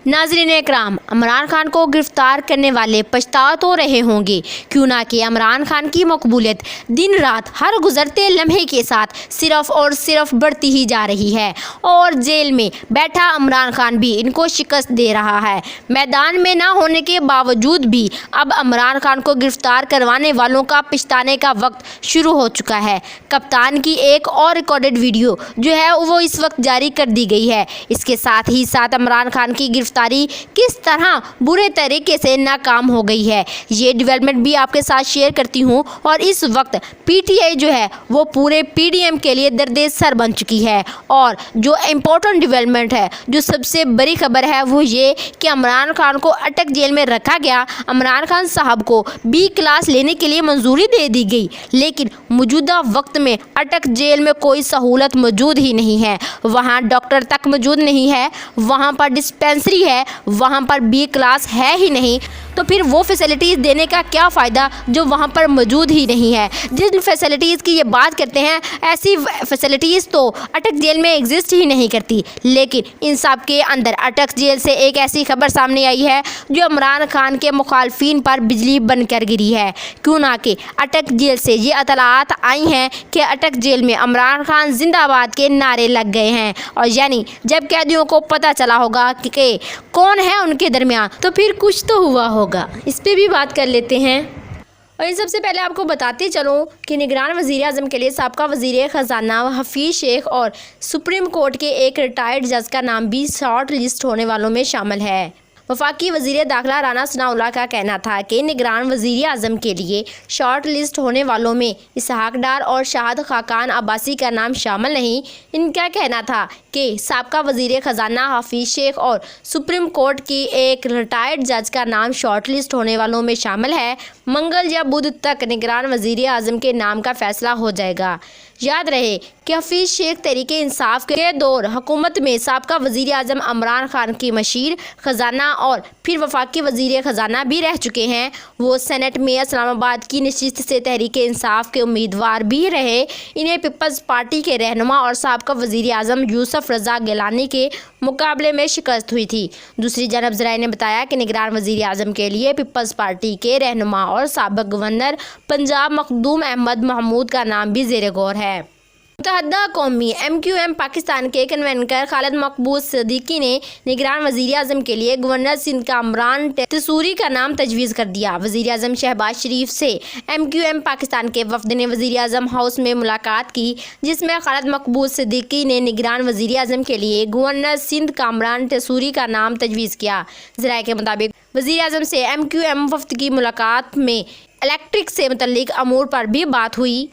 नाज़रीन इकराम, इमरान खान को गिरफ्तार करने वाले पछता तो रहे होंगे, क्यों ना कि इमरान खान की मकबूलियत दिन रात हर गुजरते लम्हे के साथ सिर्फ और सिर्फ बढ़ती ही जा रही है और जेल में बैठा इमरान खान भी इनको शिकस्त दे रहा है। मैदान में ना होने के बावजूद भी अब इमरान खान को गिरफ्तार करवाने वालों का पछताने का वक्त शुरू हो चुका है। कप्तान की एक और रिकॉर्डेड वीडियो जो है वो इस वक्त जारी कर दी गई है। इसके साथ ही साथ इमरान खान की गिरफ्तारी किस तरह बुरे तरीके से नाकाम हो गई है, ये डेवलपमेंट भी आपके साथ शेयर करती हूँ। और इस वक्त पीटीआई जो है वो पूरे पीडीएम के लिए दर्दे सर बन चुकी है। और जो इम्पोर्टेंट डेवलपमेंट है, जो सबसे बड़ी खबर है वो ये कि इमरान खान को अटक जेल में रखा गया। इमरान खान साहब को बी क्लास लेने के लिए मंजूरी दे दी गई, लेकिन मौजूदा वक्त में अटक जेल में कोई सहूलत मौजूद ही नहीं है। वहाँ डॉक्टर तक मौजूद नहीं है, वहाँ पर डिस्पेंसरी है, वहाँ पर बी क्लास है ही नहीं। तो फिर वो फैसिलिटीज़ देने का क्या फ़ायदा जो वहाँ पर मौजूद ही नहीं है। जिन फैसिलिटीज़ की ये बात करते हैं, ऐसी फैसिलिटीज़ तो अटक जेल में एग्जिस्ट ही नहीं करती। लेकिन इन सब के अंदर अटक जेल से एक ऐसी खबर सामने आई है जो इमरान खान के मुखालफिन पर बिजली बनकर गिरी है। क्यों ना कि अटक जेल से ये इतलात आई हैं कि अटक जेल में इमरान खान जिंदाबाद के नारे लग गए हैं। और यानी जब कैदियों को पता चला होगा कि कौन है उनके दरमियान, तो फिर कुछ तो हुआ होगा। इस पे भी बात कर लेते हैं। और इन सबसे पहले आपको बताते चलो कि निगरान वज़ीर आज़म के लिए साबका वज़ीर ख़जाना हफीज़ शेख और सुप्रीम कोर्ट के एक रिटायर्ड जज का नाम भी शॉर्ट लिस्ट होने वालों में शामिल है। वफाकी वज़ीर दाखिला राना सनाउल्लाह का कहना था कि निगरान वज़ीर आज़म के लिए शॉर्ट लिस्ट होने वालों में इसहाक डार और शाहद खाकान अब्बासी का नाम शामिल नहीं। इनका कहना था कि साबका वज़ीर ख़जाना हफीज़ शेख और सुप्रीम कोर्ट की एक रिटायर्ड जज का नाम शॉर्ट लिस्ट होने वालों में शामिल है। मंगल या बुध तक निगरान वज़ीर आज़म के नाम का फैसला हो जाएगा। याद रहे कि हफीज़ शेख तहरीके इंसाफ के दौर हुकूमत में साबका वज़ीर आज़म इमरान खान की मशीर ख़जाना और फिर वफाकी वज़ीर ख़जाना भी रह चुके हैं। वो सेनेट में इस्लामाबाद की नशिस्त से तहरीके इंसाफ के उम्मीदवार भी रहे। इन्हें पीपल्स पार्टी के रहनुमा और साबका वज़ीर आज़म यूसुफ रज़ा गिलानी के मुकाबले में शिकस्त हुई थी। दूसरी जानब ज़राए ने बताया कि निगरान वज़ीर आज़म के लिए पीपल्स पार्टी के रहनुमा और साबिक़ गवर्नर पंजाब मखदूम अहमद महमूद का नाम भी ज़ेर गौर है। मुत्तहदा कौमी MQM पाकिस्तान के कन्वेनर खालिद मकबूल सिद्दीकी ने निगरान वज़ीर आज़म के लिए गवर्नर सिंध का इमरान तसूरी का नाम तजवीज़ कर दिया। वज़ीर आज़म शहबाज शरीफ से MQM पाकिस्तान के वफ़द ने वज़ीर आज़म हाउस में मुलाकात की, जिसमें खालिद मकबूल सिद्दीकी ने निगरान वज़ीर आज़म के लिए गवर्नर सिंध का इमरान तसूरी का नाम तजवीज़ किया। ज़राए के मुताबिक वज़ीर आज़म से MQM वफ़द की मुलाकात में इलेक्ट्रिक से मुतल्लिक़ अमूर पर भी बात हुई।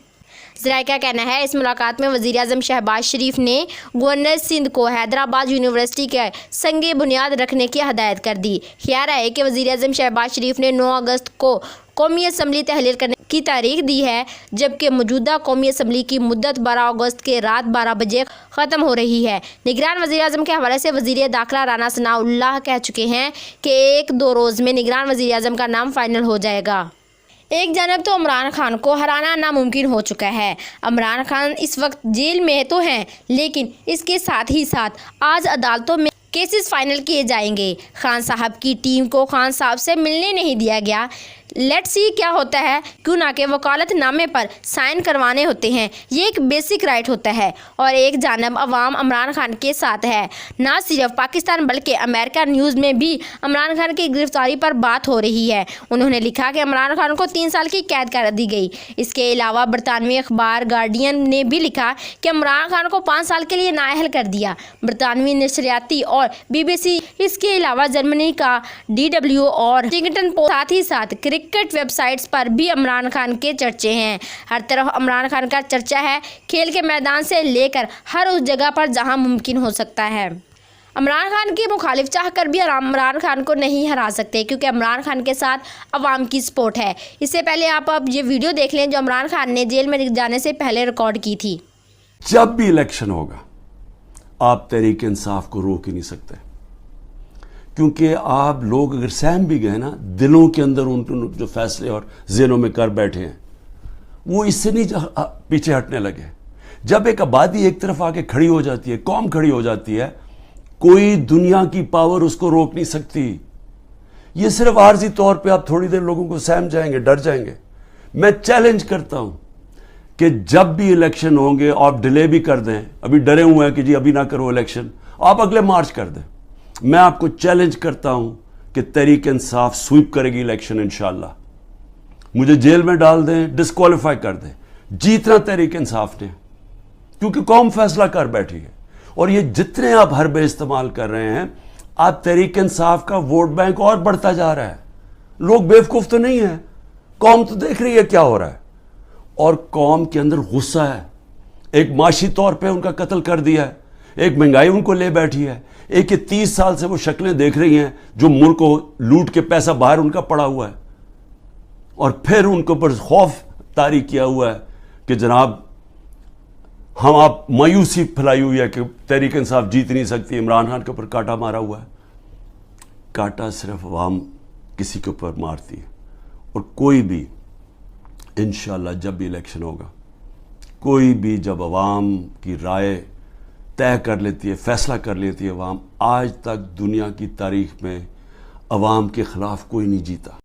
ज़राए का कहना है इस मुलाकात में वज़ीर आज़म शहबाज शरीफ ने गवर्नर सिंध को हैदराबाद यूनिवर्सिटी के संगे बुनियाद रखने की हदायत कर दी। ख्याल है कि वज़ीर आज़म शहबाज शरीफ ने 9 अगस्त को कौमी असम्बली तहलील करने की तारीख दी है, जबकि मौजूदा कौमी असम्बली की मुद्दत 12 अगस्त के रात 12 बजे ख़त्म हो रही है। निगरान वज़ीर आज़म के हवाले से वज़ीर दाखिला राना सनाउल्लाह कह चुके हैं कि 1-2 रोज़ में निगरान वज़ीर आज़म का नाम फाइनल हो जाएगा। एक जानब तो इमरान खान को हराना नामुमकिन हो चुका है। इमरान खान इस वक्त जेल में तो हैं, लेकिन इसके साथ ही साथ आज अदालतों में केसेस फाइनल किए जाएंगे। खान साहब की टीम को खान साहब से मिलने नहीं दिया गया। लेट्स सी क्या होता है। क्यों ना कि वकालतनामे पर साइन करवाने होते हैं, ये एक बेसिक राइट होता है। और एक जानब अवाम इमरान खान के साथ है। ना सिर्फ पाकिस्तान बल्कि अमेरिका न्यूज़ में भी इमरान खान की गिरफ्तारी पर बात हो रही है। उन्होंने लिखा कि इमरान खान को 3 साल की कैद कर दी गई। इसके अलावा बरतानवी अखबार गार्डियन ने भी लिखा कि इमरान खान को 5 साल के लिए नाअहल कर दिया। बरतानवी नशरियाती और BBC, इसके अलावा जर्मनी का DW और वाशिंगटन पोस्ट, साथ ही साथ क्रिकेट वेबसाइट्स पर भी इमरान खान के चर्चे हैं। हर तरफ इमरान खान का चर्चा है, खेल के मैदान से लेकर हर उस जगह पर जहां मुमकिन हो सकता है। इमरान खान के मुखालिफ चाह कर भी इमरान खान को नहीं हरा सकते, क्योंकि इमरान खान के साथ अवाम की सपोर्ट है। इससे पहले आप अब ये वीडियो देख लें जो इमरान खान ने जेल में जाने से पहले रिकॉर्ड की थी। जब भी इलेक्शन होगा आप तहरीक इंसाफ को रोक ही नहीं सकते, क्योंकि आप लोग अगर सहम भी गए ना, दिलों के अंदर उन जो फैसले और ज़हनों में कर बैठे हैं वो इससे नहीं पीछे हटने लगे। जब एक आबादी एक तरफ आके खड़ी हो जाती है, कौम खड़ी हो जाती है, کوئی دنیا کی پاور اس کو روک نہیں سکتی. یہ صرف عارضی طور پہ آپ تھوڑی دیر لوگوں کو سہم جائیں گے, ڈر جائیں گے. میں چیلنج کرتا ہوں کہ جب بھی الیکشن ہوں گے آپ ڈیلے بھی کر دیں, ابھی ڈرے ہوئے ہیں کہ جی ابھی نہ کرو الیکشن, آپ اگلے مارچ کر دیں. میں آپ کو چیلنج کرتا ہوں کہ تحریک انصاف سویپ کرے گی الیکشن انشاءاللہ. مجھے جیل میں ڈال دیں, ڈسکوالیفائی کر دیں, جیتنا تحریک انصاف نے, کیونکہ قوم فیصلہ کر بیٹھی ہے. اور یہ جتنے آپ حربے استعمال کر رہے ہیں, آپ تحریک انصاف کا ووٹ بینک اور بڑھتا جا رہا ہے. لوگ بیوقوف تو نہیں ہیں, قوم تو دیکھ رہی ہے کیا ہو رہا ہے, اور قوم کے اندر غصہ ہے. ایک معاشی طور پہ ان کا قتل کر دیا ہے, ایک مہنگائی ان کو لے بیٹھی ہے, ایک یہ 30 سال سے وہ شکلیں دیکھ رہی ہیں جو ملک کو لوٹ کے پیسہ باہر ان کا پڑا ہوا ہے, اور پھر ان کے اوپر خوف طاری کیا ہوا ہے کہ جناب ہم آپ مایوسی پھیلائی ہوئی ہے کہ تحریک انصاف جیت نہیں سکتی. عمران خان کے اوپر کانٹا مارا ہوا ہے. کانٹا صرف عوام کسی کے اوپر مارتی ہے, اور کوئی بھی انشاءاللہ جب بھی الیکشن ہوگا, کوئی بھی جب عوام کی رائے طے کر لیتی ہے, فیصلہ کر لیتی ہے عوام, آج تک دنیا کی تاریخ میں عوام کے خلاف کوئی نہیں جیتا.